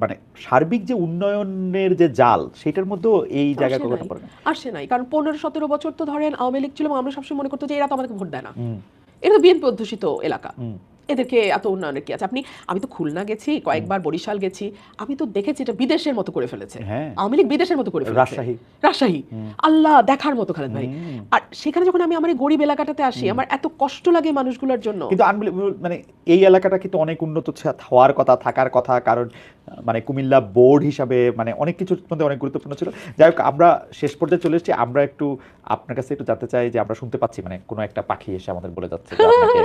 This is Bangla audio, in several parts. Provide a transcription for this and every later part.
মানে সার্বিক যে উন্নয়নের যে জাল সেটার মধ্যেও এই জায়গায় কখনো পড়ে না। আসে নাই, কারণ 15-17 বছর তো ধরেন আওয়ামী লীগ ছিল এবং আমরা সবসময় মনে করতো যে এরা তো আমাদেরকে ভোট দেয় না, হুম এটা তো বিএনপি অধ্যুষিত এলাকা, হুম এদেরকে এত উন্নয়নের কি আছে। আমি তো খুলনা গেছি, হুম। কয়েকবার বরিশাল গেছি, আমি তো দেখেছি এটা বিদেশের মতো করে ফেলেছে, হ্যাঁ, আওয়ামী লীগ বিদেশের মতো করে ফেলেছে। রাজশাহী। রাজশাহী, হুম আল্লাহ দেখার মতো খালেদ ভাই। হুম আর সেখানে যখন আমি আমার এই গরিব এলাকাটাতে আসি, হুম। আমার এত কষ্ট লাগে মানুষগুলোর জন্য। কিন্তু আনবিলিভেবল, মানে এই এলাকাটা কিন্তু অনেক উন্নত হওয়ার কথা, থাকার কথা, কারণ মানে কুমিল্লা বোর্ড হিসাবে মানে অনেক কিছুর মধ্যে অনেক গুরুত্বপূর্ণ ছিল। যাই হোক, আমরা শেষ পর্যায়ে চলে এসেছি। আমরা একটু আপনার কাছে একটু জানতে চাই যে আমরা শুনতে পাচ্ছি মানে কোনো একটা পাখি এসে আমাদের বলে যাচ্ছে যে আপনাকে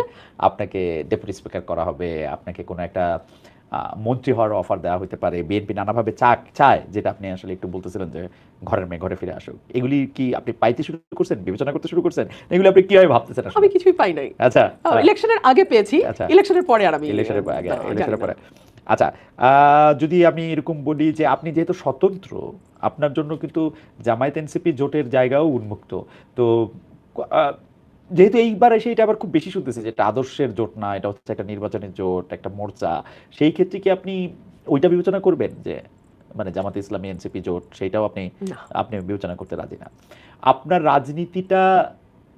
আপনাকে ডেপুটি স্পিকার করা হবে, আপনাকে কোনো একটা মন্ত্রী হওয়ার অফার দেওয়া হতে পারে, বিএনপি নানাভাবে চায়, যেটা আপনি আসলে একটু বলতেছিলেন যে ঘরের মেয়ে ঘরে ফিরে আসুক। এগুলি কি আপনি পাইতে শুরু করছেন, বিবেচনা করতে শুরু করছেন? এগুলি আপনি কিভাবে ভাবতেছেন আমি আসলে? কিছুই পাই নাই, আচ্ছা, ইলেকশনের আগে পেয়েছি, আচ্ছা। ইলেকশনের পরে আর আমি ইলেকশনের আগে, জানি ইলেকশনের না। পরে। আচ্ছা, যদি আমি এরকম বলি যে আপনি যেহেতু স্বতন্ত্র, আপনার জন্য কিন্তু জামায়াত এনসিপি জোটের জায়গাও উন্মুক্ত। তো আ যেহেতু এইবার এসে এটা আবার খুব বেশি শুনতেছি যে এটা আদর্শের জোট না, এটা হচ্ছে একটা নির্বাচনের জোট, একটা মোর্চা। সেই ক্ষেত্রে কি আপনি ওইটা বিবেচনা করবেন যে মানে জামাতে ইসলামী এনসিপি জোট সেইটাও আপনি না, আপনি বিবেচনা করতে রাজি না? আপনার রাজনীতিটা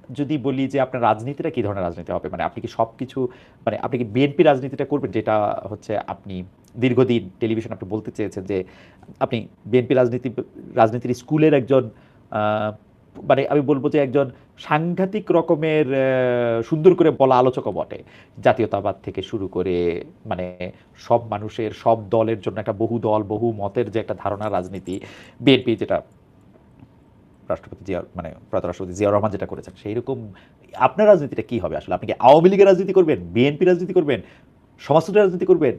যদি বলি যে আপনার রাজনীতিটা কি ধরনের রাজনীতি হবে? মানে আপনি কি সবকিছু মানে আপনি কি বিএনপি রাজনীতিটা করবেন? যেটা হচ্ছে আপনি দীর্ঘদিন টেলিভিশন আপনি বলতে চেয়েছেন যে আপনি বিএনপি রাজনীতির স্কুলের একজন আ মানে আমি বলব যে একজন সাংঘাতিক রকমের সুন্দর করে বলা আলোচকও বটে। জাতীয়তাবাদ থেকে শুরু করে মানে সব মানুষের, সব দলের জন্য একটা বহু দল, বহু মতের যে একটা ধারণা রাজনীতি, বিএনপি যেটা রাষ্ট্রপতি জিয়া মানে প্রয়াত রাষ্ট্রপতি জিয়াউর রহমান যেটা করেছেন, সেইরকম আপনার রাজনীতিটা কি হবে আসলে? আপনি কি আওয়ামী লীগের রাজনীতি করবেন, বিএনপি রাজনীতি করবেন, সমাজতন্ত্রের রাজনীতি করবেন,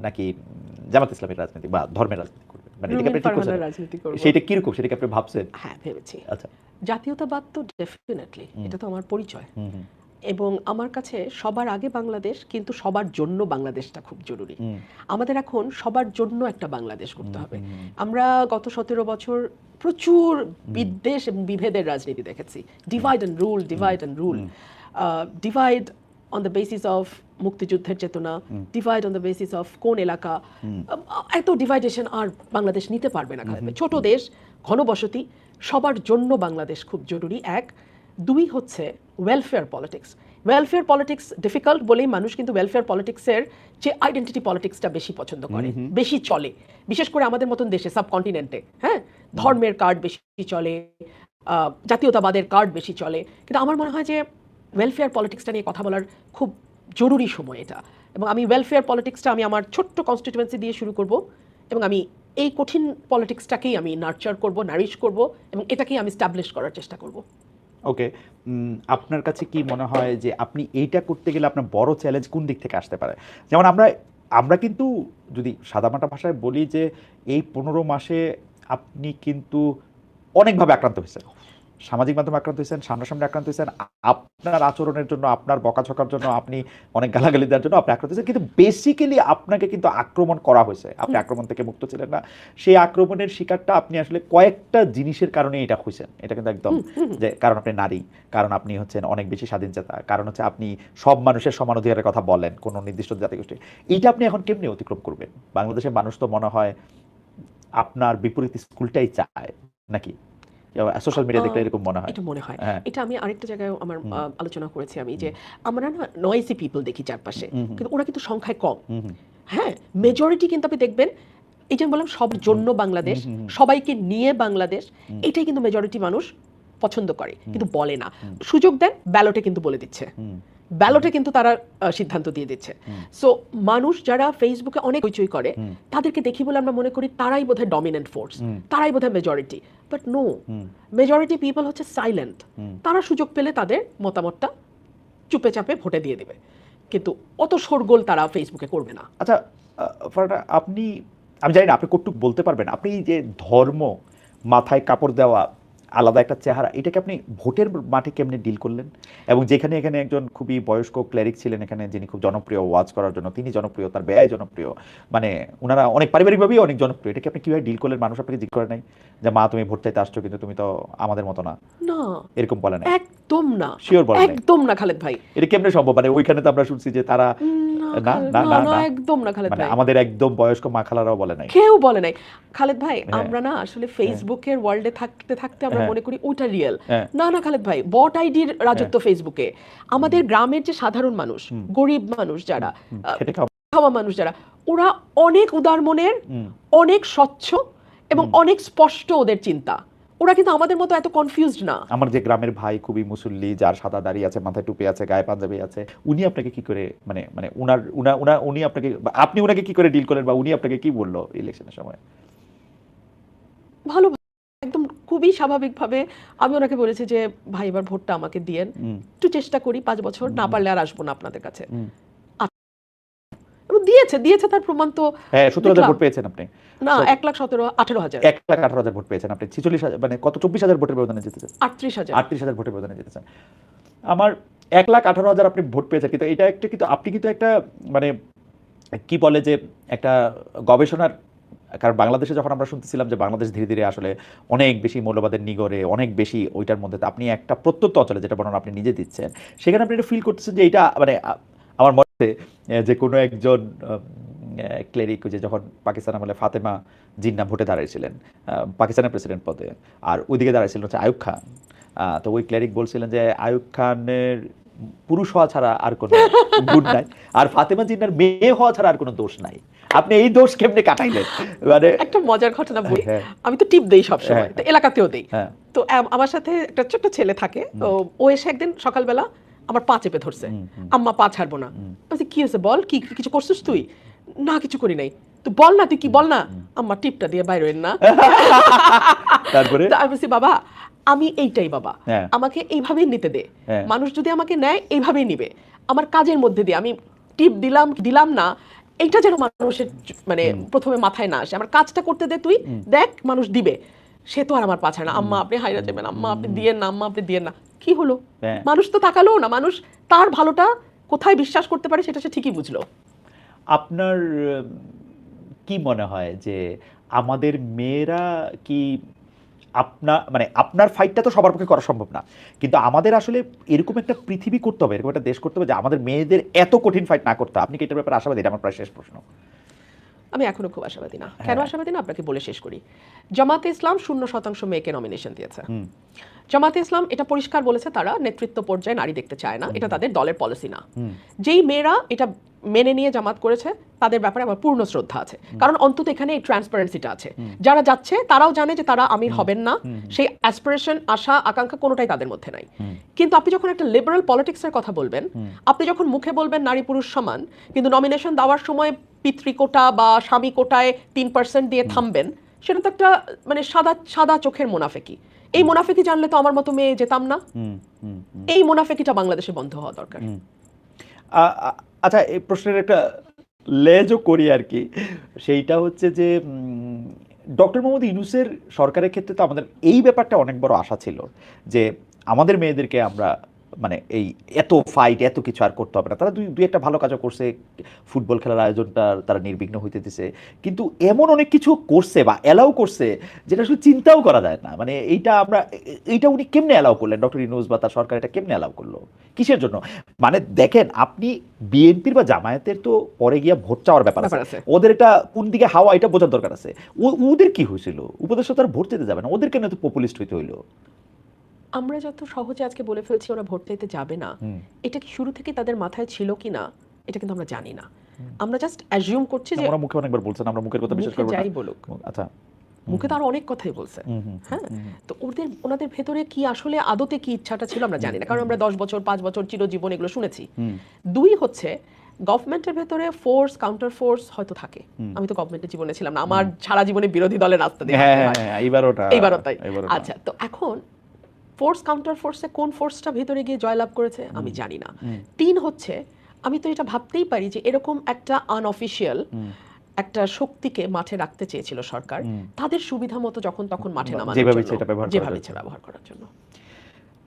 নাকি জামাত ইসলামের রাজনীতি বা ধর্মের রাজনীতি করবেন? মানে এটা কি রুমিন আপনি ঠিক করছেন? ফারহানার রাজনীতি করব। সেইটা কিরকম? সেটা কি আপনি ভাবছেন? হ্যাঁ, ভেবেছি। আচ্ছা। জাতীয়তাবাদ তো ডেফিনেটলি, হুম, এটা তো আমার পরিচয়। হুম, হুম, এবং আমার কাছে সবার আগে বাংলাদেশ, কিন্তু সবার জন্য বাংলাদেশটা খুব জরুরি। হুম, আমাদের এখন সবার জন্য একটা বাংলাদেশ করতে হুম, হবে। হুম, আমরা গত 17 বছর প্রচুর হুম, বিদ্বেষ এবং বিভেদের রাজনীতি দেখেছি। Hmm, divide and rule, hmm, divide and rule, hmm, divide on the basis of মুক্তিযুদ্ধের চেতনা, hmm, divide on the basis of কোন এলাকা। হুম, এত ডিভাইডেশন আর বাংলাদেশ নিতে পারবে না। হুম, ছোট দেশ, ঘনবসতি, সবার জন্য বাংলাদেশ খুব জরুরি। এক, দুই হচ্ছে welfare politics. Welfare politics difficult বলেই মানুষ কিন্তু ওয়েলফেয়ার পলিটিক্সের যে আইডেন্টিটি পলিটিক্সটা বেশি পছন্দ করে, হুম, বেশি চলে, বিশেষ করে আমাদের মতন দেশে, সাবকন্টিনেন্টে। হ্যাঁ, ধর্মের কার্ড বেশি চলে, জাতীয়তাবাদের কার্ড বেশি চলে। কিন্তু আমার মনে হয় যে ওয়েলফেয়ার পলিটিক্সটা নিয়ে কথা বলার খুব জরুরি সময় এটা। এবং আমি ওয়েলফেয়ার পলিটিক্সটা আমি আমার ছোট্ট কনস্টিটিউয়েন্সি দিয়ে শুরু করব, এবং আমি এই কঠিন পলিটিক্সটাকেই আমি নার্চার করব, নারিশ করব, এবং এটাকেই আমি স্টাবলিশ করার চেষ্টা করব। ওকে। আপনার কাছে কি মনে হয় যে আপনি এইটা করতে গেলে আপনার বড় চ্যালেঞ্জ কোন দিক থেকে আসতে পারে? যেমন আমরা আমরা কিন্তু যদি সাদামাটা ভাষায় বলি যে এই ১৫ মাসে আপনি কিন্তু অনেকভাবে আক্রান্ত হয়েছেন। সামাজিক মাধ্যমে আক্রান্ত হয়েছেন, সামনাসামনি আক্রান্ত হয়েছেন। আপনার আচরণের জন্য, আপনার বকাঝকার জন্য, আপনি অনেক গালাগালি দেওয়ার জন্য আপনি আক্রান্ত হয়েছেন। কিন্তু বেসিক্যালি আপনাকে কিন্তু আক্রমণ করা হয়েছে। আপনি আক্রমণ থেকে মুক্ত ছিলেন না। সেই আক্রমণের শিকারটা আপনি আসলে কয়েকটা জিনিসের কারণে এটা হইছেন। এটা কিন্তু একদম যে কারণ আপনি নারী, কারণ আপনি হচ্ছেন অনেক বেশি স্বাধীনচেতা, কারণ হচ্ছে আপনি সব মানুষের সমান অধিকারের কথা বলেন, কোনো নির্দিষ্ট জাতিগোষ্ঠী। এইটা আপনি এখন কেমনে অতিক্রম করবেন? বাংলাদেশের মানুষ তো মনে হয় আপনার বিপরীত স্কুলটাই চায়, নাকি? সোশ্যাল মিডিয়া দেখলে এরকম মনে হয়। এটা মনে হয়। হ্যাঁ। এটা আমি আরেকটা জায়গায় আমার হুম, আলোচনা করেছি আমি, যে হুম, আমরা না নয়েজি পিপল দেখি চারপাশে, হুম, হুম, কিন্তু ওরা কিন্তু সংখ্যায় কম। হুম, হুম, হ্যাঁ, মেজরিটি কিন্তু আপনি দেখবেন, এই যে আমি বললাম সবার হুম, জন্য বাংলাদেশ, হুম, হুম, সবাইকে নিয়ে বাংলাদেশ, হুম, এটাই কিন্তু মেজরিটি মানুষ পছন্দ করে, হুম, কিন্তু বলে না। হুম, সুযোগ দেন, ব্যালটে কিন্তু বলে দিচ্ছে, হুম, ব্যালটে কিন্তু তারা সিদ্ধান্ত দিয়ে দিচ্ছে। হুম, সো মানুষ যারা ফেসবুকে অনেক হইচই করে, হুম, তাদেরকে দেখি বলে আমরা মনে করি তারাই বোধহয় ডমিনেন্ট ফোর্স, হুম, তারাই বোধহয় majority. But no, hmm, majority people হচ্ছে সাইলেন্ট। হুম। তারা সুযোগ পেলে তাদের মতামতটা চুপে চাপে ভোটে দিয়ে দেবে, কিন্তু অত শোরগোল তারা ফেসবুকে করবে না। আচ্ছা, ফারাটা, আপনি আমি জানি না আপনি কতটুকু বলতে পারবেন। আপনি যে ধর্ম, মাথায় কাপড় দেওয়া, আলাদা একটা চেহারা, এটাকে আপনি ভোটের মাঠে কেমনে ডিল করলেন? এবং যেখানে এখানে একজন খুবই বয়স্ক ক্লেরিক ছিলেন এখানে, যিনি খুব জনপ্রিয় ওয়াজ করার জন্য, তিনি জনপ্রিয়, তার ব্যয় জনপ্রিয়, মানে ওনারা অনেক পারিবারিকভাবেই অনেক জনপ্রিয়, এটাকে আপনি কিভাবে ডিল করলেন? মানুষ আপনাকে জিজ্ঞেস করে নাই যে মা তুমি ভোট চাইতে আসছো কিন্তু তুমি তো আমাদের মতো না, না, এরকম বলে নাই? একদম না, শিওর বলে নাই? একদম না খালেদ ভাই। এটা কেমনে সম্ভব? মানে ওইখানে তো আমরা শুনছি যে তারা না না না না না না, না, একদম না খালেদ মানে ভাই, আমাদের একদম বয়স্ক মা খালারাও বলে নাই? কেউ বলে নাই খালেদ ভাই। হ্যাঁ। আমরা না আসলে ফেসবুকের ওয়ার্ল্ডে থাকতে থাকতে আমরা হ্যাঁ। মনে করি ওটা রিয়েল। হ্যাঁ। না না খালেদ ভাই, বট আইডির রাজত্ব ফেসবুকে। আমাদের গ্রামের যে সাধারণ মানুষ, গরিব মানুষ যারা, খেটে খাওয়া, খাওয়া মানুষ যারা, ওরা অনেক উদার মনের, অনেক স্বচ্ছ এবং অনেক স্পষ্ট ওদের চিন্তা। ওরা কিন্তু আমাদের মতো এত কনফিউজড না। আমার যে গ্রামের ভাই খুবই মুসল্লি, যার সাদা দাড়ি আছে, মাথায় টুপি আছে, গায়ে পাঞ্জাবি আছে, উনি আপনাকে কি করে মানে মানে উনার উনা উনা উনি আপনাকে বা আপনি উনাকে কি করে ডিল করলেন, বা উনি আপনাকে কি বললো ইলেকশনের সময়? ভালো, একদম খুবই স্বাভাবিকভাবে আমি ওনাকে বলেছি যে ভাই এবার ভোটটা আমাকে দিয়েন, একটু চেষ্টা করি 5 বছর, না পারলে আর আসবো না আপনাদের কাছে। এবং দিয়েছে তার প্রমাণ তো। হ্যাঁ, 17,000 ভোট পেয়েছেন আপনি? না, 1,17,18,000 1,18,000 ভোট পেয়েছেন আপনি, 46,000 মানে কত, 24,000 ভোটের ব্যবধানে জিতেছেন? 38,000 ভোটের ব্যবধানে জিতেছেন। আমার 1,18,000 আপনি ভোট পেয়েছেন, কিন্তু এটা একটা, কিন্তু আপনি কিন্তু একটা মানে কি বলে যে একটা গবেষণার, কারণ বাংলাদেশে যখন আমরা শুনতেছিলাম যে বাংলাদেশ ধীরে ধীরে আসলে অনেক বেশি মৌলবাদের নিগড়ে, অনেক বেশি ওইটার মধ্যে, আপনি একটা প্রত্যন্ত অঞ্চলে, যেটা বর্ণনা আপনি নিজে দিচ্ছেন, সেখানে আপনি এটা ফিল করতেছেন যে এটা মানে আমার মতে যে কোনো একজন ক্লেরিক, যে যখন পাকিস্তান আমলে ফাতেমা জিন্নাহ ভোটে দাঁড়িয়েছিলেন পাকিস্তানের প্রেসিডেন্ট পদে, আর ওইদিকে দাঁড়িয়েছিলেন হচ্ছে আইয়ুব খান, তো ওই ক্লেরিক বলছিলেন যে আইয়ুব খানের পুরুষ হওয়া ছাড়া আর কোনো গুণ নাই, আর ফাতেমা জিন্নাহর মেয়ে হওয়া ছাড়া আর কোনো দোষ নাই। আপনি এই দোষ কেমনে কাটাইলেন? মানে একটা মজার ঘটনা বলি। হ্যাঁ। আমি তো টিপ দেই সবসময়, তো এলাকাতেও দেই। হ্যাঁ। তো আমার সাথে একটা ছোট্ট ছেলে থাকে, তো ও এসে একদিন সকালবেলা আমার পা চেপে ধরছে, আম্মা পা ছাড়বো না। বলছি কি হয়েছে বল, কি কিছু করছিস তুই? না কিছু করি নাই। তো বল না, তুই কি বল না। আম্মা টিপটা দিয়ে বাইরে না। তারপরে আমি বলছি বাবা আমি এইটাই বাবা, হ্যাঁ। আমাকে এইভাবেই নিতে দে, হ্যাঁ। মানুষ যদি আমাকে নেয় এইভাবেই নিবে, আমার কাজের মধ্যে দিয়ে আমি টিপ দিলাম না, এইটা যেন মানুষের মানে প্রথমে মাথায় না আসে, আমার কাজটা করতে দে, তুই দেখ মানুষ দিবে। সে তো আর আমার পাছায় না, আম্মা আপনি হাইরা দেবেন, আম্মা আপনি দিয়েন না, আম্মা আপনি দিয়েন না। কি হলো, হ্যাঁ। মানুষ তো তাকালো না, মানুষ তার ভালোটা কোথায় বিশ্বাস করতে পারে সেটা সে ঠিকই বুঝলো। আপনার কি মনে হয় যে আমাদের মেয়েরা কি মানে আপনার ফাইটটা তো সবার পক্ষে করা সম্ভব না, কিন্তু আমাদের আসলে এরকম একটা পৃথিবী করতে হবে, এরকম একটা দেশ করতে হবে যে আমাদের মেয়েদের এত কঠিন ফাইট না করতে? আপনি কি এটার ব্যাপারে আশাবাদী? এটা আমার প্রায় শেষ প্রশ্ন। আমি এখনো খুব আশাবাদী না। কেন আশাবাদী না আপনাকে বলে শেষ করি। জামাতে ইসলাম 0% মেয়েকে নমিনেশন দিয়েছে। জামাতে ইসলাম এটা পরিষ্কার বলেছে তারা নেতৃত্ব পর্যায়ে নারী দেখতে চায় না, এটা তাদের দলের পলিসি না। যেই মেয়েরা এটা মেনে নিয়ে জামাত করেছে তাদের ব্যাপারে আমার পূর্ণ শ্রদ্ধা আছে, কারণ অন্তত এখানে এই ট্রান্সপারেন্সিটা আছে। যারা যাচ্ছে তারাও জানে যে তারা আমির হবেন না, সেই অ্যাসপিরেশন, আশা, আকাঙ্ক্ষা কোনোটাই তাদের মধ্যে নাই। কিন্তু আপনি যখন একটা লিবারাল পলিটিক্সের কথা বলবেন, আপনি যখন মুখে বলবেন নারী পুরুষ সমান, কিন্তু নমিনেশন দেওয়ার সময় পিতৃকোটা বা স্বামী কোটায় 3% দিয়ে থামবেন, সেটা তো একটা মানে সাদা চোখের মুনাফেকি। এই মুনাফেকি জানলে তো আমার মতো মেয়ে যেতাম না। এই মুনাফেকিটা বাংলাদেশে বন্ধ হওয়া দরকার। আচ্ছা, এই প্রশ্নের একটা লেজও করি আর কি, সেইটা হচ্ছে যে ডক্টর মোহাম্মদ ইউনূসের সরকারের ক্ষেত্রে তো আমাদের এই ব্যাপারটা অনেক বড় আশা ছিল যে আমাদের মেয়েদেরকে আমরা মানে এই এত ফাইট এত কিছু আর করতে হবে না, তারা দুই একটা ভালো কাজও করছে, ফুটবল খেলার আয়োজনটা তারা নির্বিঘ্ন হইতে দিছে, কিন্তু এমন অনেক কিছু করছে বা অ্যালাউ করছে যেটা আসলে চিন্তাও করা যায় না। মানে এইটা উনি কেমনে অ্যালাউ করলেন, ডক্টর ইউনূস বা তার সরকার এটা কেমনে অ্যালাউ করলো, কিসের জন্য? মানে দেখেন আপনি বিএনপির বা জামায়াতের তো পরে গিয়া ভোট চাওয়ার ব্যাপার আছে, ওদের এটা কোন দিকে হাওয়া এটা বোঝার দরকার আছে। ওদের কি হয়েছিল, উপদেষ্টা তারা ভোট দিতে যাবে না, ওদের কেন তো পপুলিস্ট হইতে হইলো? আমরা যত সহজে আজকে বলে ফেলছি ওরা ভোট চাইতে যাবে না, এটা কি শুরু থেকে তাদের মাথায় ছিল কি না এটা কিন্তু আমরা জানি না। আমরা জাস্ট অ্যাজিউম করছি যে ওরা মুখে অনেকবার বলছেন, আমরা মুখের কথা বিশ্বাস করব না, যাই বলুক। আচ্ছা, মুখে তো আরো অনেক কথাই বলছে। হ্যাঁ, তো ওনাদের ভেতরে কি আসলে আদতে কি ইচ্ছাটা ছিল আমরা জানি না, কারণ আমরা 10 বছর 5 বছর চিরজীবন এগুলো শুনেছি। 2 হচ্ছে গভর্নমেন্টের ভেতরে ফোর্স কাউন্টার ফোর্স হয়তো থাকে। আমি তো গভর্নমেন্টের জীবনে ছিলাম না, আমার সারা জীবনে বিরোধী দলের রাস্তা দিয়ে এইবারও তাই। আচ্ছা, তো এখন ফোর্স কাউন্টার ফোর্সে কোন ফোর্সটা ভেতরে গিয়ে জয়লাভ করেছে আমি জানি না। 3 হচ্ছে আমি তো এটা ভাবতেই পারি যে এরকম একটা আনঅফিশিয়াল একটা শক্তিকে মাঠে রাখতে চেয়েছিল সরকার, তাদের সুবিধা মতো যখন তখন মাঠে নামানোর যেভাবে জন্য, সেটা ব্যবহার করা যেভাবে যাচ্ছে। ইচ্ছে ব্যবহার করার জন্য।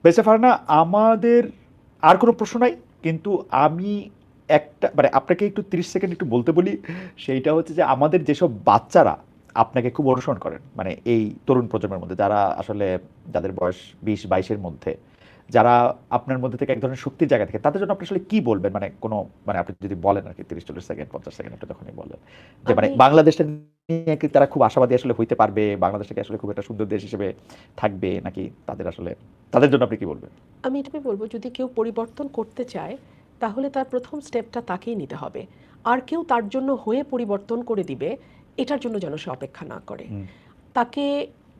বেঁচে ফারহানা, আমাদের আর কোনো প্রশ্ন নাই, কিন্তু আমি একটা মানে আপনাকে একটু 30 সেকেন্ড একটু বলতে বলি। সেইটা হচ্ছে যে আমাদের যেসব বাচ্চারা আপনাকে খুব অনুসরণ করেন, মানে এই তরুণ প্রজন্মের মধ্যে যারা আসলে যাদের বয়স 20-22-এর মধ্যে, যারা আপনার মধ্যে থেকে এক ধরনের শক্তির জায়গা থেকে, তাদের জন্য আপনি আসলে কি বলবেন? মানে কোনো মানে আপনি যদি বলেন আর কি 30-40 সেকেন্ড 50 সেকেন্ড আপনি তখনই বলেন যে মানে আমি বাংলাদেশটা নিয়ে কি তারা খুব আশাবাদী আসলে হইতে পারবে, বাংলাদেশটাকে আসলে খুব একটা সুন্দর দেশ হিসেবে থাকবে, নাকি তাদের আসলে তাদের জন্য আপনি কি বলবেন? আমি এটাই বলবো, যদি কেউ পরিবর্তন করতে চায় তাহলে তার প্রথম স্টেপটা তাকেই নিতে হবে। আর কেউ তার জন্য হয়ে পরিবর্তন করে দিবে এটার জন্য যেন সে অপেক্ষা না করে। হুম, তাকে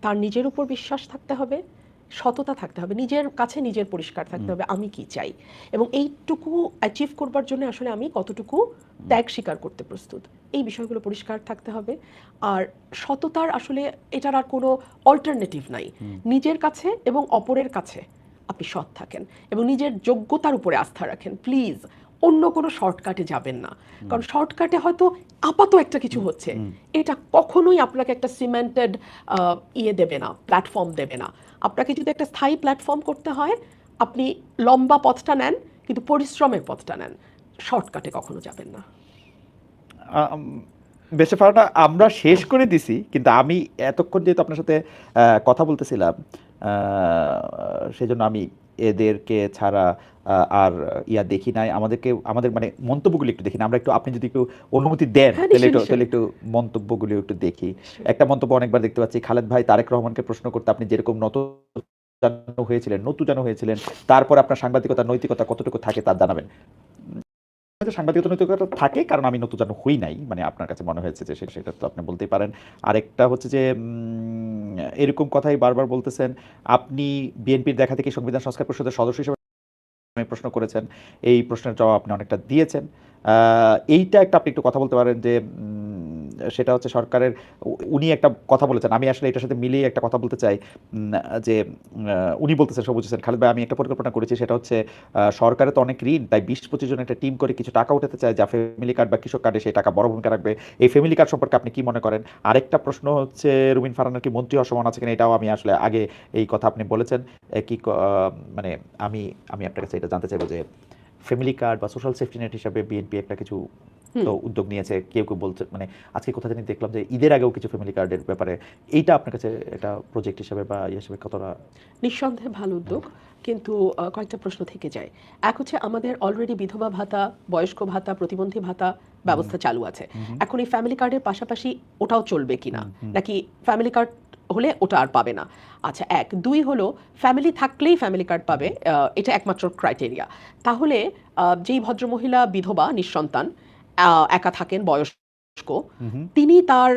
তার নিজের উপর বিশ্বাস থাকতে হবে, সততা থাকতে হবে, নিজের কাছে নিজের পরিষ্কার থাকতে হবে আমি কি চাই, এবং এইটুকু অ্যাচিভ করবার জন্য আসলে আমি কতটুকু ত্যাগ স্বীকার করতে প্রস্তুত, এই বিষয়গুলো পরিষ্কার থাকতে হবে। আর সততার আসলে এটার আর কোনো অল্টারনেটিভ নাই। নিজের কাছে এবং অপরের কাছে আপনি সৎ থাকেন এবং নিজের যোগ্যতার উপরে আস্থা রাখেন, প্লিজ অন্য কোনো শর্টকাটে যাবেন না। কারণ শর্টকাটে হয়তো আপাত একটা কিছু হচ্ছে, এটা কখনোই আপনাকে একটা সিমেন্টেড ইয়ে দেবে না, প্ল্যাটফর্ম দেবে না। আপনাকে যদি একটা স্থায়ী প্ল্যাটফর্ম করতে হয়, আপনি লম্বা পথটা নেন, কিন্তু পরিশ্রমের পথটা নেন, শর্টকাটে কখনো যাবেন না। আম, বেঁচে ফারাটা আমরা শেষ করে দিছি, কিন্তু আমি এতক্ষণ যেহেতু আপনার সাথে কথা বলতেছিলাম, সেজন্য আমি এদেরকে ছাড়া আর ইয়া দেখি নাই, আমাদেরকে আমাদের মানে মন্তব্যগুলো একটু দেখি না আমরা, একটু আপনি যদি একটু অনুমতি দেন হ্যাঁ, তাহলে নিশ্চয়ই একটু নিশ্চয়ই মন্তব্যগুলো একটু দেখি। নিশ্চয়ই। একটা মন্তব্য অনেকবার দেখতে পাচ্ছি, খালেদ ভাই তারেক রহমানকে প্রশ্ন করতে আপনি যেরকম নতুজানো হয়েছিলেন, তারপর আপনার সাংবাদিকতা নৈতিকতা কতটুকু থাকে তা জানাবেন। হয়তো সাংবাদিকতা নৈতিকতা থাকে, কারণ আমি নতুজানো হই নাই, মানে আপনার কাছে মনে হয়েছে যে সেটা তো আপনি বলতেই পারেন। আরেকটা হচ্ছে যে এরকম কথাই বারবার বলতেছেন, আপনি বিএনপির দেখা থেকে সংবিধান সংস্কার পরিষদের সদস্য হিসেবে প্রশ্ন করেছেন, এই প্রশ্নের জবাব আপনি অনেকটা দিয়েছেন। এইটা একটা আপনি একটু কথা বলতে পারেন যে সেটা হচ্ছে সরকারের, উনি একটা কথা বলেছেন, আমি আসলে এটার সাথে মিলিয়ে একটা কথা বলতে চাই। যে উনি বলতেছেন, সবুজ হোসেন খালেদ ভাই, আমি একটা পরিকল্পনা করেছি, সেটা হচ্ছে সরকারের তো অনেক ঋণ, তাই 20-25 জন একটা টিম করে কিছু টাকা উঠাতে চায়, যা ফ্যামিলি কার্ড বা কৃষক কার্ডে সেই টাকা বড় ভূমিকা রাখবে। এই ফ্যামিলি কার্ড সম্পর্কে আপনি কি মনে করেন? আরেকটা প্রশ্ন হচ্ছে, রুমিন ফারহানার কি মন্ত্রী হওয়ার সম্ভাবনা আছে কিনা, এটাও আমি আসলে আগে এই কথা আপনি বলেছেন। মানে আমি আমি আপনার কাছে এটা জানতে চাইবো যে ফ্যামিলি কার্ড বা সোশ্যাল সেফটি নেট হিসাবে বিএনপি একটা কিছু তো উদ্যোগ নিয়েছে, কেউ কেউ বলছে, মানে আজকে কোথা জানি দেখলাম যে ঈদের আগেও কিছু ফ্যামিলি কার্ডের ব্যাপারে, এইটা আপনার কাছে একটা প্রজেক্ট হিসাবে বা ইয়ে হিসাবে কতটা? নিঃসন্দেহে ভালো উদ্যোগ, কিন্তু কয়েকটা প্রশ্ন থেকে যায়। এক হচ্ছে, আমাদের অলরেডি বিধবা ভাতা, বয়স্ক ভাতা, প্রতিবন্ধী ভাতা ব্যবস্থা চালু আছে। এখন এই ফ্যামিলি কার্ডের পাশাপাশি ওটাও চলবে কিনা, নাকি ফ্যামিলি কার্ড হলে ওটা আর পাবে না? আচ্ছা, এক। দুই হলো, ফ্যামিলি থাকলেই ফ্যামিলি কার্ড পাবে, এটা একমাত্র ক্রাইটেরিয়া। তাহলে যেই ভদ্রমহিলা বিধবা নিঃসন্তান একা থাকেন, বয়স্ক, তিনি তার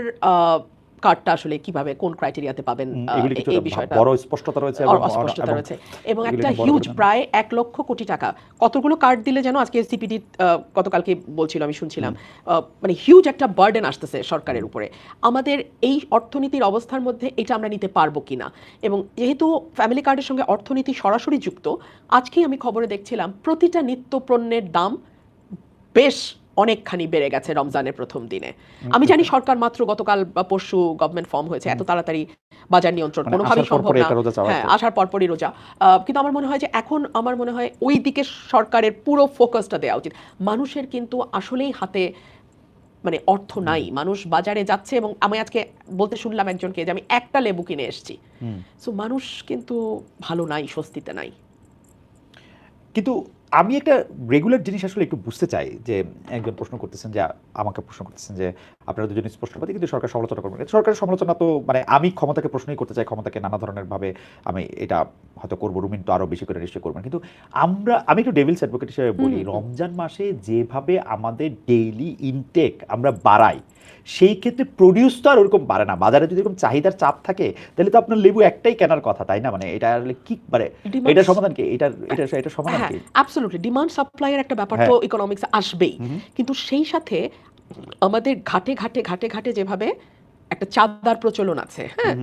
কার্ডটা আসলে কিভাবে কোন ক্রাইটেরিয়াতে পাবেন, এগুলি কিছু এই বিষয়টা বড় স্পষ্টতা রয়েছে এবং অস্পষ্টতা রয়েছে। এবং এগুলি একটা নিয়ে বড় হিউজ, করে না। প্রায় 1,00,000 কোটি টাকা, কতগুলো কার্ড দিলে যেন আজকে সিপিডি গতকালকে বলছিল, আমি শুনছিলাম, মানে হিউজ একটা বার্ডেন আসতেছে সরকারের উপরে। আমাদের এই অর্থনীতির অবস্থার মধ্যে এটা আমরা নিতে পারবো কিনা, এবং যেহেতু ফ্যামিলি কার্ডের সঙ্গে অর্থনীতি সরাসরি যুক্ত, আজকেই আমি খবরে দেখছিলাম প্রতিটা নিত্য পণ্যের দাম বেশ অনেকখানি বেড়ে গেছে রমজানের প্রথম দিনে। আমি জানি সরকার মাত্র গতকাল বা পরশু গভর্নমেন্ট ফর্ম হয়েছে, এত তাড়াতাড়ি বাজার নিয়ন্ত্রণ মানে কোনোভাবেই আসার সম্ভব পরপরই না। একটা রোজা চাওয়া হ্যাঁ, একটা। আসার পরপরই রোজা। কিন্তু আমার মনে হয় যে এখন আমার মনে হয় ওই দিকে সরকারের পুরো ফোকাসটা দেওয়া উচিত। মানুষের কিন্তু আসলেই হাতে মানে অর্থ নাই, মানুষ বাজারে যাচ্ছে, এবং আমি আজকে বলতে শুনলাম একজনকে যে আমি একটা লেবু কিনে এসেছি। সো মানুষ কিন্তু ভালো নাই, স্বস্তিতে নাই। কিন্তু আমি একটা রেগুলার জিনিস আসলে একটু বুঝতে চাই যে একজন প্রশ্ন করতেছেন, যে আমাকে প্রশ্ন করতেছেন যে আপনারা দুজন স্পষ্টবাদী কিন্তু সরকার সমালোচনা করবেন। সরকারের সমালোচনা তো মানে আমি ক্ষমতাকে প্রশ্নই করতে চাই, ক্ষমতাকে নানা ধরনের ভাবে আমি এটা হয়তো করবো, রুমিন তো আরো বেশি করে নিশ্চয়ই করবেন। কিন্তু আমি একটু ডেভিলস অ্যাডভোকেট হিসেবে বলি, রমজান মাসে যেভাবে আমাদের ডেইলি ইনটেক আমরা বাড়াই, সেই ক্ষেত্রে প্রডিউস তো আর ওরকম বাড়ে না। বাজারে যদি এরকম চাহিদার চাপ থাকে, তাহলে তো আপনার লেবু একটাই কেনার কথা, তাই না? মানে এটা আসলে কি মানে এটা সমাধান কি? এটা সমাধান হ্যাঁ, কি? অ্যাবসলিউটলি ডিমান্ড সাপ্লাইয়ের একটা ব্যাপার তো হ্যাঁ। ইকোনমিক্সে আসবেই। কিন্তু সেই সাথে আমাদের ঘাটে ঘাটে ঘাটে ঘাটে যেভাবে একটা চাঁদার প্রচলন আছে, হ্যাঁ,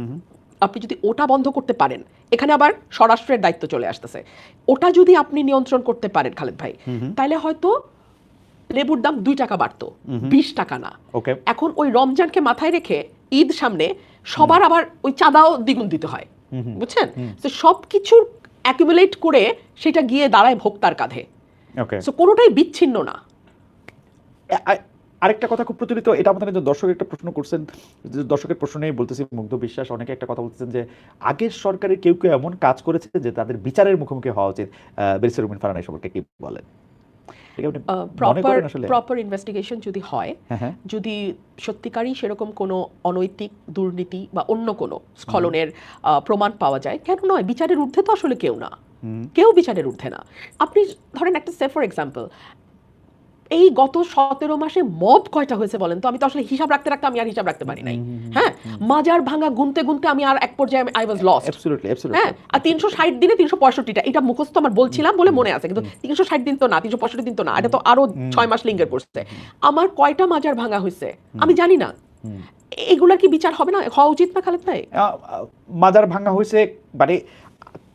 আপনি যদি ওটা বন্ধ করতে পারেন, এখানে আবার স্বরাষ্ট্রের দায়িত্ব চলে আসতেছে, ওটা যদি আপনি নিয়ন্ত্রণ করতে পারেন খালেদ ভাই, তাহলে হয়তো লেবুর দাম 2 টাকা বাড়তো, 20 টাকা না। ওকে, এখন ওই রমজানকে মাথায় রেখে ঈদ সামনে সবার আবার ওই চাঁদাও দ্বিগুণ দিতে হয়, বুঝছেন? তো সব কিছুর অ্যাকুমুলেট করে সেটা গিয়ে দাঁড়ায় ভোক্তার কাঁধে। ওকে। সো কোনোটাই বিচ্ছিন্ন না। আরেকটা কথা খুব প্রচলিত, এটা আমাদের একজন দর্শক একটা প্রশ্ন করছেন, দর্শকের প্রশ্ন নিয়ে বলতেছি, মুগ্ধ বিশ্বাস অনেকে একটা কথা বলতেছেন যে আগের সরকারের কেউ কেউ এমন কাজ করেছে যে তাদের বিচারের মুখোমুখি হওয়া উচিত। ব্যারিস্টার রুমিন ফারহানা সম্পর্কে কি বলেন? প্রপার ইনভেস্টিগেশন যদি হয়, যদি সত্যিকারই সেরকম কোনো অনৈতিক দুর্নীতি বা অন্য কোনো স্খলনের প্রমাণ পাওয়া যায়, কেন নয়? বিচারের ঊর্ধ্বে তো আসলে কেউ না, কেউ বিচারের ঊর্ধ্বে না। আপনি ধরেন একটা সে ফর এক্সাম্পল, এই গত 17 মাসে মব কয়টা হয়েছে বলেন তো? আমি তো আসলে হিসাব রাখতে রাখতে আমি আর হিসাব রাখতে পারি নাই। হ্যাঁ, মাজার ভাঙা গুনতে গুনতে আমি আর এক পর্যায়ে আই ওয়াজ লস্ট। হ্যাঁ, আর 360 দিনে 365টা, এটা মুখস্থ আমার বলছিলাম বলে মনে আছে, কিন্তু 360 দিন তো না, 365 দিন তো না, এটা তো আরো 6 মাস লিঙ্গের পড়ছে। আমার কয়টা মাজার ভাঙা হয়েছে আমি জানি না। এগুলা কি বিচার হবে না, হওয়া উচিত না খালেদ ভাই? মাজার ভাঙা হয়েছে মানে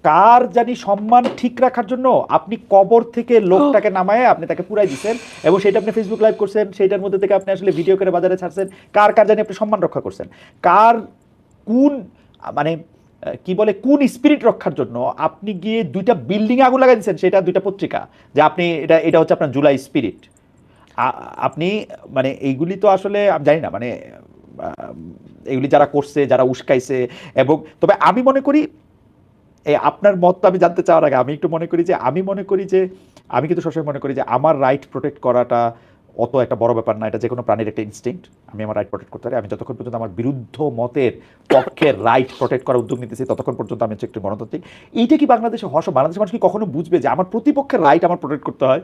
কার জানি সম্মান ঠিক রাখার জন্য আপনি কবর থেকে লোকটাকে নামায় আপনি তাকে পুরাই দিচ্ছেন, এবং সেটা আপনি ফেসবুক লাইভ করছেন, সেইটার মধ্যে থেকে আপনি আসলে ভিডিও করে বাজারে ছাড়ছেন। কার কার জানি আপনি সম্মান রক্ষা করছেন, কার কোন মানে কি বলে কোন স্পিরিট রক্ষার জন্য আপনি গিয়ে 2টা বিল্ডিং আগুন লাগাই দিচ্ছেন, সেটা 2টা পত্রিকা, যে আপনি এটা হচ্ছে আপনার জুলাই স্পিরিট। আপনি মানে এইগুলি তো আসলে আমি জানি না, মানে এগুলি যারা করছে, যারা উস্কাইছে। এবং তবে আমি মনে করি, এই আপনার মত আমি জানতে চাওয়ার আগে আমি একটু মনে করি যে আমি কিন্তু সবসময় মনে করি যে আমার রাইট প্রোটেক্ট করাটা অত একটা বড় ব্যাপার না, এটা যে কোনো প্রাণীর একটা ইনস্টিংক্ট। আমি আমার রাইট প্রোটেক্ট করতে পারি, আমি যতক্ষণ পর্যন্ত আমার বিরুদ্ধ মতের পক্ষে রাইট প্রোটেক্ট করার উদ্যোগ নিতেছি ততক্ষণ পর্যন্ত আমি হচ্ছে একটু গণতান্ত্রিক। এইটা কি বাংলাদেশে হওয়া, বাংলাদেশের মানুষ কি কখনো বুঝবে যে আমার প্রতিপক্ষের রাইট আমার প্রোটেক্ট করতে হয়?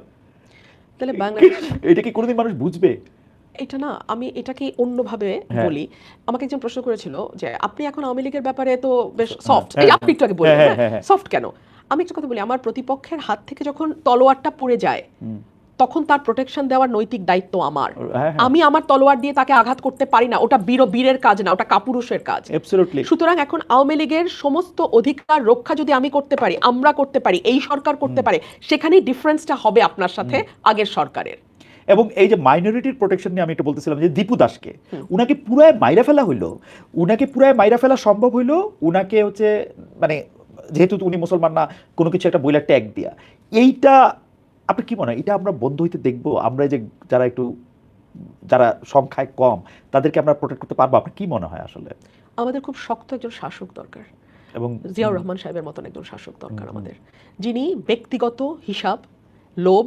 তাহলে বাংলাদেশ এটা কি কোনোদিন মানুষ বুঝবে? এটা না, আমি এটাকে অন্যভাবে বলি। আমাকে একজন প্রশ্ন করেছিল যে আপনি এখন আওয়ামী লীগের ব্যাপারে তো বেশ সফট, এই আপনি একটু আগে বললেন সফট কেন? আমি একটা কথা বলি, আমার প্রতিপক্ষের হাত থেকে যখন তলোয়ারটা পড়ে যায় তখন তার প্রোটেকশন দেওয়ার নৈতিক দায়িত্ব আমার। আমি আমার তলোয়ার দিয়ে তাকে আঘাত করতে পারি না, ওটা বীরের কাজ না, ওটা কাপুরুষের কাজ। সুতরাং এখন আওয়ামী লীগের সমস্ত অধিকার রক্ষা যদি আমি করতে পারি, আমরা করতে পারি, এই সরকার করতে পারে, সেখানেই ডিফারেন্সটা হবে আপনার সাথে আগের সরকারের। এবং এই যে মাইনরিটির প্রোটেকশন নিয়ে আমি একটু বলতেছিলাম যে দীপু দাসকে উনাকে পুরায় মাইরা ফেলা হইলো, উনাকে পুরায় মাইরা ফেলা সম্ভব হইলো উনাকে হচ্ছে মানে যেহেতু উনি মুসলমান না, কোনো কিছু একটা বইলা ট্যাগ দিয়া। এইটা আপনি কি মনে হয় এটা আমরা বন্ধ হইতে দেখবো? আমরা যে যারা সংখ্যায় কম তাদেরকে আমরা প্রোটেক্ট করতে পারবো? আপনার কি মনে হয় আসলে? আমাদের খুব শক্ত একজন শাসক দরকার, এবং জিয়াউর রহমান সাহেবের মতন একজন শাসক দরকার আমাদের, যিনি ব্যক্তিগত হিসাব, লোভ,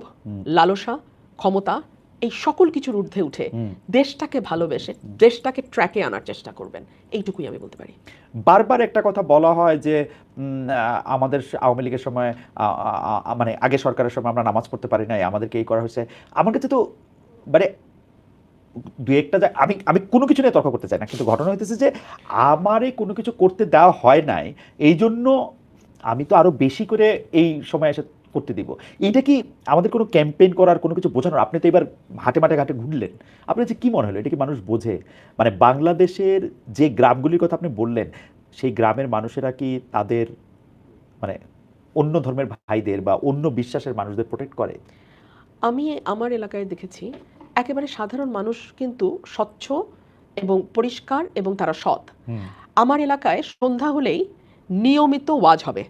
লালসা, ক্ষমতা, এই সকল কিছুর ঊর্ধ্বে উঠে দেশটাকে ভালোবেসে দেশটাকে ট্র্যাকে আনার চেষ্টা করবেন। এইটুকুই আমি বলতে পারি। বারবার একটা কথা বলা হয় যে আমাদের আওয়ামী লীগের সময় মানে আগে সরকারের সময় আমরা নামাজ পড়তে পারি নাই, আমাদেরকে এই করা হয়েছে। আমার কাছে তো মানে দু একটা আমি কোনো কিছু নিয়ে তর্ক করতে চাই না, কিন্তু ঘটনা হইতেছে যে আমারে কোনো কিছু করতে দেওয়া হয় নাই, এই জন্য আমি তো আরো বেশি করে এই সময় এসে করতে দিব। এইটা কি আমাদের কোনো ক্যাম্পেইন করার কোনো কিছু বোঝানোর? আপনি তো এবার হাটে ঘাটে ঘুরলেন, আপনার যে কি মনে হলো এটা কি মানুষ বোঝে? মানে বাংলাদেশের যে গ্রামগুলির কথা আপনি বললেন, সেই গ্রামের মানুষেরা কি তাদের মানে অন্য ধর্মের ভাইদের বা অন্য বিশ্বাসের মানুষদের প্রোটেক্ট করে? আমি আমার এলাকায় দেখেছি একেবারে সাধারণ মানুষ কিন্তু স্বচ্ছ এবং পরিষ্কার, এবং তারা সৎ। আমার এলাকায় সন্ধ্যা হলেই নিয়মিত ওয়াজ হবে,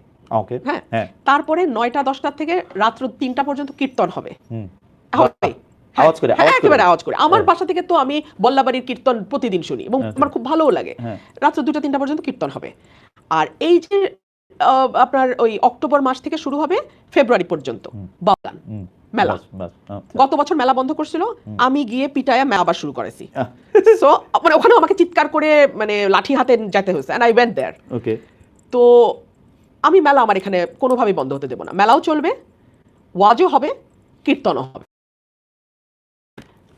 হ্যাঁ, তারপরে 9টা-10টা থেকে রাত্র 3টা পর্যন্ত কীর্তন হবে, একেবারে আওয়াজ করে। আমার বাসা থেকে তো আমি বল্লাবাড়ির কীর্তন প্রতিদিন শুনি এবং আমার খুব ভালোও লাগে। রাত্র 2টা-3টা পর্যন্ত কীর্তন হবে। আর এই যে আপনার ওই অক্টোবর মাস থেকে শুরু হবে ফেব্রুয়ারি পর্যন্ত বাগান মেলা। গত বছর মেলা বন্ধ করছিল, আমি গিয়ে পিটায়া মেলা আবার শুরু করেছি। সো মানে ওখানে আমাকে চিৎকার করে মানে লাঠি হাতে যেতে হয়েছে, এন্ড আই ওয়েন্ট দেয়ার। ওকে, তো আমি মেলা আমার এখানে কোনোভাবেই বন্ধ হতে দেব না। মেলাও চলবে, ওয়াজও হবে, কীর্তনও হবে।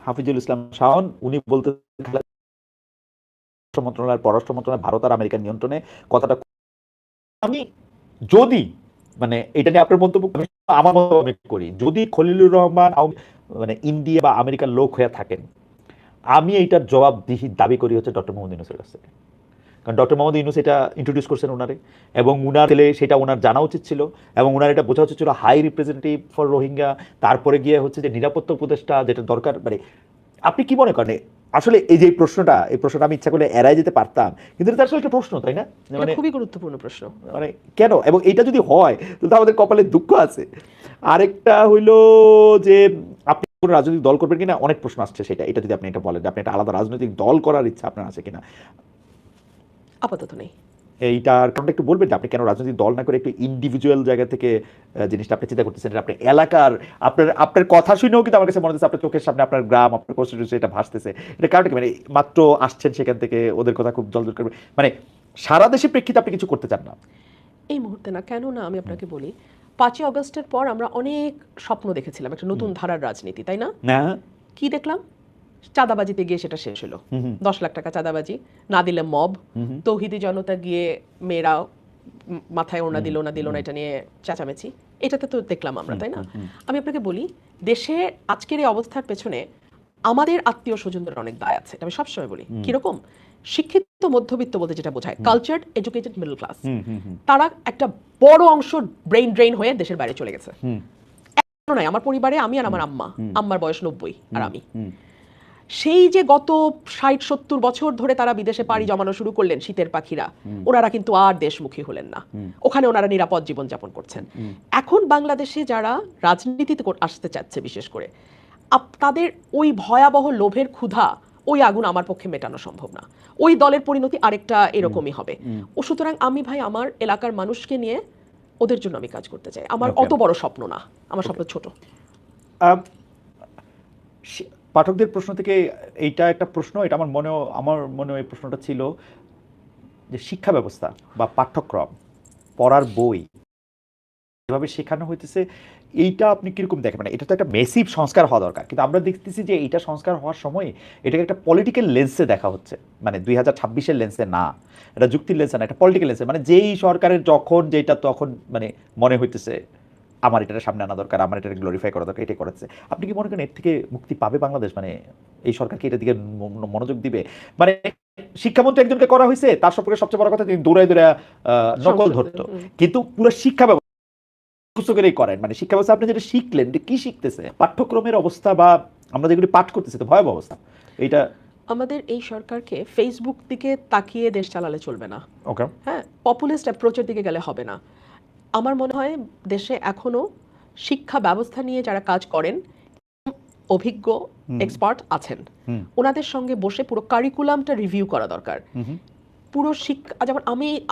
হাফিজুল ইসলাম শাওন উনি বলতে মন্ত্রণালয়ের পররাষ্ট্র মন্ত্রণালয় ভারত আর আমেরিকার নিয়ন্ত্রণে কথাটা, আমি যদি মানে এটা নিয়ে আপনার মন্তব্য আমার মন্তব্য আমি করি, যদি খলিলুর রহমান মানে ইন্ডিয়া বা আমেরিকার লোক হয়ে থাকেন, আমি এইটার জবাবদিহি দাবি করি হচ্ছে ডক্টর মোহাম্মদ ইউনূসের কাছ থেকে। কারণ ডক্টর মোহাম্মদ ইউনূস এটা ইন্ট্রোডিউস করছেন ওনারে, এবং উনার ছেলে সেটা ওনার জানা উচিত ছিল, এবং ওনার এটা বোঝা উচিত ছিল হাই রিপ্রেজেন্টেটিভ ফর রোহিঙ্গা, তারপরে গিয়ে হচ্ছে যে নিরাপত্তা উপদেষ্টা যেটা দরকার। মানে আপনি কি মনে করেন আসলে এই যে এই প্রশ্নটা আমি ইচ্ছা করলে এড়াই যেতে পারতাম, কিন্তু এটা আসলে একটা প্রশ্ন, তাই না? এটা মানে খুবই গুরুত্বপূর্ণ প্রশ্ন। মানে কেন, এবং এটা যদি হয় তাহলে তো আমাদের কপালে দুঃখ আছে। আরেকটা হইলো যে আপনি কোনো রাজনৈতিক দল করবেন কিনা, অনেক প্রশ্ন আসছে সেটা, এটা যদি আপনি এটা বলেন যে আপনি একটা আলাদা রাজনৈতিক দল করার ইচ্ছা আপনার আছে কিনা। আপাতত নেই। এইটার কারণটা একটু বলবেন যে আপনি কেন রাজনৈতিক দল না করে একটু ইন্ডিভিজুয়াল জায়গা থেকে জিনিসটা আপনি চিন্তা করতেছেন, এটা আপনার এলাকার, আপনার কথা শুনেও কিন্তু আমার কাছে মনে হচ্ছে আপনার চোখের সামনে আপনার গ্রাম, আপনার কনস্টিটিউশন এটা ভাসতেছে। এটা কারণটা কি, মানে মাত্র আসছেন সেখান থেকে, ওদের কথা খুব জলদি করবে, মানে সারা দেশের প্রেক্ষিতে আপনি কিছু করতে চান না? এই মুহূর্তে না। কেন না, আমি আপনাকে বলি, 5ই আগস্টের পর আমরা অনেক স্বপ্ন দেখেছিলাম একটা নতুন ধারার রাজনীতি, তাই না? না। কি দেখলাম? চাঁদাবাজিতে গিয়ে সেটা শেষ হলো। 10 লাখ টাকা চাঁদাবাজি, না দিলে মব, তৌহিদি জনতা গিয়ে মেয়েরা মাথায় ওড়না দিল না দিল না এটা নিয়ে চেঁচামেচি, এটাতে তো দেখলাম আমরা, তাই না? আমি আপনাকে বলি, দেশে আজকের এই অবস্থার পেছনে আমাদের আত্মীয় স্বজনদের অনেক দায় আছে, এটা আমি সবসময় বলি। কিরকম? শিক্ষিত মধ্যবিত্ত বলতে যেটা বোঝায় কালচার্ড এডুকেটেড মিডল ক্লাস, তারা একটা বড় অংশ ব্রেইন ড্রেইন হয়ে দেশের বাইরে চলে গেছে। নাই, আমার পরিবারে আমি আর আমার আম্মার বয়স 90 আর আমি, সেই যে গত 60-70 বছর ধরে তারা বিদেশে পাড়ি জমানো শুরু করলেন শীতের পাখিরা, ওনারা কিন্তু আর দেশমুখী হলেন না, ওখানে ওনারা নিরাপদ জীবন যাপন করছেন। এখন বাংলাদেশে যারা রাজনীতিতে আসতে চাচ্ছে বিশেষ করে, তাদের ওই ভয়াবহ লোভের ক্ষুধা, ওই আগুন আমার পক্ষে মেটানো সম্ভব না। ওই দলের পরিণতি আরেকটা এরকমই হবে। ও সুতরাং আমি ভাই আমার এলাকার মানুষকে নিয়ে ওদের জন্য আমি কাজ করতে চাই। আমার অত বড় স্বপ্ন না, আমার স্বপ্ন ছোট। পাঠকদের প্রশ্ন থেকে এইটা একটা প্রশ্ন, এটা আমার মনে এই প্রশ্নটা ছিল যে শিক্ষা ব্যবস্থা বা পাঠ্যক্রম, পড়ার বই যেভাবে শেখানো হইতেছে, এইটা আপনি কিরকম দেখেন? মানে এটা তো একটা মেসিভ সংস্কার হওয়া দরকার, কিন্তু আমরা দেখতেছি যে এইটা সংস্কার হওয়ার সময় এটাকে একটা পলিটিক্যাল লেন্সে দেখা হচ্ছে, মানে 2026-এর লেন্সে না, এটা যুক্তির লেন্সে না, এটা পলিটিক্যাল লেন্সে। মানে যেই সরকারের যখন যেটা তখন মানে মনে হইতেছে আমার এটা সামনে আনা দরকার, আমার এটা গ্লোরিফাই করা দরকার, এটাই করাচ্ছে। আপনি কি মনে করেন এর থেকে মুক্তি পাবে বাংলাদেশ? মানে এই সরকারকে এটার দিকে মনোযোগ দিবে? মানে শিক্ষামন্ত্রী একজনকে করা হয়েছে, তার সম্পর্কে সবচেয়ে বড় কথা তিনি দৌড়ায় নকল ধরতো, কিন্তু পুরো শিক্ষা পুস্তকেরই করেন। মানে শিক্ষা ব্যবস্থা আপনি যেটা শিখলেন, কি শিখতেছে? পাঠ্যক্রমের অবস্থা বা আমরা যেগুলি পাঠ করতেছি তো ভয়াবহ অবস্থা। এইটা আমাদের এই সরকারকে ফেসবুক দিকে তাকিয়ে দেশ চালালে চলবে না। ওকে, হ্যাঁ, পপুলিস্ট অ্যাপ্রোচের দিকে গেলে হবে না। আমার মনে হয় দেশে এখনো শিক্ষা ব্যবস্থা নিয়ে যারা কাজ করেন, অভিজ্ঞ এক্সপার্ট আছেন, ওনাদের সঙ্গে বসে পুরো কারিকুলামটা রিভিউ করা দরকার। পুরো শিক্ষা, যেমন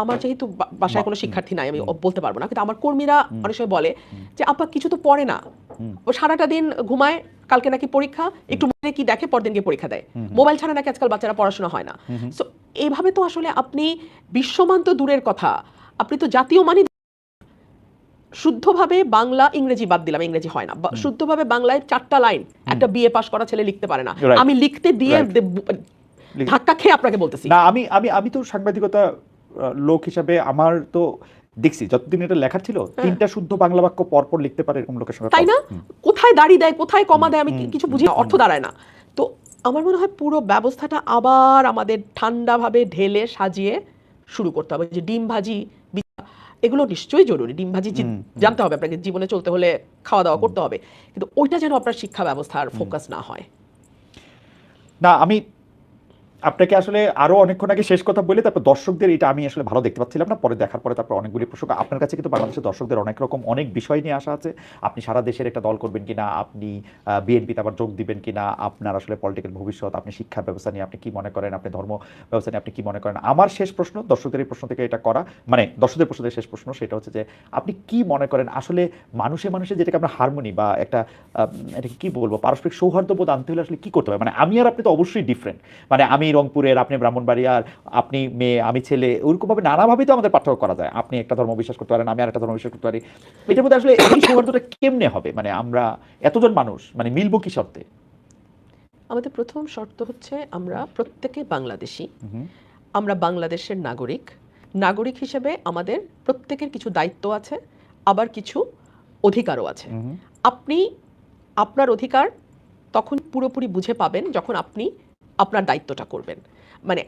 আমার যেহেতু বাসায় কোনো শিক্ষার্থী নাই, আমি বলতে পারবো না, কিন্তু আমার কর্মীরা অনেক সময় বলে যে আপা কিছু তো পড়ে না, ও সারাটা দিন ঘুমায়, কালকে নাকি পরীক্ষা, একটু মনে কি দেখে পরদিন গিয়ে পরীক্ষা দেয়, মোবাইল ছাড়া নাকি আজকাল বাচ্চারা পড়াশোনা হয় না। সো এইভাবে তো আসলে আপনি বিশ্বমান তো দূরের কথা, আপনি তো জাতীয় মানই শুদ্ধভাবে বাংলা, ইংরেজি বাদ দিলাম, ইংরেজি হয় না, শুদ্ধভাবে বাংলায় 4টা লাইন একটা বিএ পাস করা ছেলে লিখতে পারে না। আমি লিখতে দিয়ে ধাক্কা খেয়ে আপনাকে বলতেছি না। আমি তো সাংবাদিকতা লোক হিসাবে আমার তো দেখছি যতদিন এটা লেখার ছিল, 3টা শুদ্ধ বাংলা বাক্য পরপর লিখতে পারে এরকম লোকের সঙ্গে, তাই না? কোথায় দাড়ি দেয়, কোথায় কমা দেয়, আমি কিছু বুঝি না, অর্থ দাঁড়ায় না। তো আমার মনে হয় পুরো ব্যবস্থাটা আবার আমাদের ঠান্ডাভাবে ঢেলে সাজিয়ে শুরু করতে হবে। যে ডিম ভাজি এগুলো নিশ্চয়ই জরুরি, ডিম ভাজি জানতে হবে আপনাকে, জীবনে চলতে হলে খাওয়া দাওয়া করতে হবে, কিন্তু ওইটা যেন আপনার শিক্ষা ব্যবস্থার ফোকাস না হয়। না, আমি আপনাকে আসলে আরো অনেকক্ষণ আগে শেষ কথা বলে তারপর দর্শকদের এটা আমি আসলে ভালো দেখতে পাচ্ছিলাম না, পরে দেখার পরে তারপর অনেকগুলি প্রশ্ন আপনার কাছে, কিন্তু বাংলাদেশের দর্শকদের অনেক বিষয় নিয়ে আসা আছে। আপনি সারা দেশের একটা দল করবেন কিনা, আপনি বিএনপিতে আবার যোগ দিবেন কিনা, আপনার আসলে পলিটিক্যাল ভবিষ্যৎ, আপনি শিক্ষা ব্যবস্থা নিয়ে আপনি কি মনে করেন, আপনি ধর্ম ব্যবস্থা নিয়ে আপনি কি মনে করেন। আমার শেষ প্রশ্ন দর্শকদের এই প্রশ্ন থেকে এটা করা, মানে দর্শকদের প্রশ্নের শেষ প্রশ্ন সেটা হচ্ছে যে আপনি কি মনে করেন আসলে মানুষে যেটাকে আমরা হারমোনি বা একটা এটাকে কি বলবো, পারস্পরিক সৌহার্দ্যবোধ আনতে হলে আসলে কি করতে হবে? মানে আমি আর আপনি তো অবশ্যই ডিফারেন্ট, মানে আমি রংপুরের, আপনি ব্রাহ্মণবাড়িয়ার, আপনি মেয়ে আমি ছেলে, ওইরকমভাবে নানাভাবেই তো আমাদের পার্থক্য করা যায়। আপনি একটা ধর্ম বিশ্বাস করতে পারেন, আমি আর একটা ধর্ম বিশ্বাস করতে পারি, এটার মধ্যে আসলে এই সৌহার্দ্যটা কেমনে হবে? মানে আমরা এতজন মানুষ মানে মিলবো কি শর্তে? আমাদের প্রথম শর্ত হচ্ছে আমরা প্রত্যেকে বাংলাদেশি, আমরা বাংলাদেশের নাগরিক হিসেবে আমাদের প্রত্যেকের কিছু দায়িত্ব আছে, আবার কিছু অধিকারও আছে। আপনি আপনার অধিকার তখন পুরোপুরি বুঝে পাবেন যখন আপনি আপনার দায়িত্বটা করবেন। মানে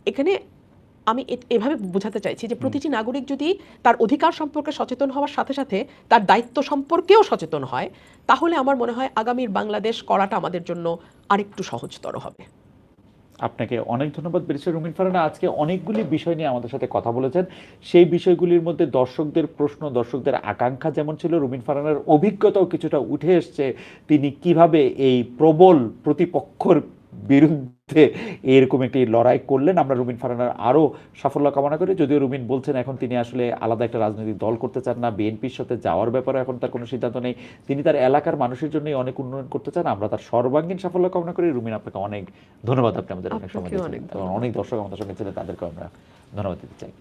এখানে আমি এভাবে বোঝাতে চাইছি যে প্রতিটি নাগরিক যদি তার অধিকার সম্পর্কে সচেতন হওয়ার সাথে সাথে তার দায়িত্ব সম্পর্কেও সচেতন হয়, তাহলে আমার মনে হয় আগামীর বাংলাদেশ করাটা আমাদের জন্য আরেকটু সহজতর হবে। আপনাকে অনেক ধন্যবাদ ব্যারিস্টার রুমিন ফারহানা। আজকে অনেকগুলি বিষয় নিয়ে আমাদের সাথে কথা বলেছেন। সেই বিষয়গুলির মধ্যে দর্শকদের প্রশ্ন, দর্শকদের আকাঙ্ক্ষা যেমন ছিল, রুমিন ফারহানার অভিজ্ঞতাও কিছুটা উঠে এসছে। তিনি কিভাবে এই প্রবল প্রতিপক্ষর বিরুদ্ধে এরকম একটি লড়াই করলেন। আমরা রুমিন ফারহানার আরও সাফল্য কামনা করি। যদিও রুমিন বলছেন এখন তিনি আসলে আলাদা একটা রাজনৈতিক দল করতে চান না, বিএনপির সাথে যাওয়ার ব্যাপারে এখন তার কোনো সিদ্ধান্ত নেই। তিনি তার এলাকার মানুষের জন্যই অনেক উন্নয়ন করতে চান। আমরা তার সর্বাঙ্গীন সাফল্য কামনা করি। রুমিন, আপনাকে অনেক ধন্যবাদ। আপনি আমাদের অনেক সময় আপনাকেও দিয়েছেন অনেক এবং ধন্যবাদ। অনেক দর্শক আমাদের সঙ্গে ছিলেন, তাদেরকে আমরা ধন্যবাদ দিতে চাই।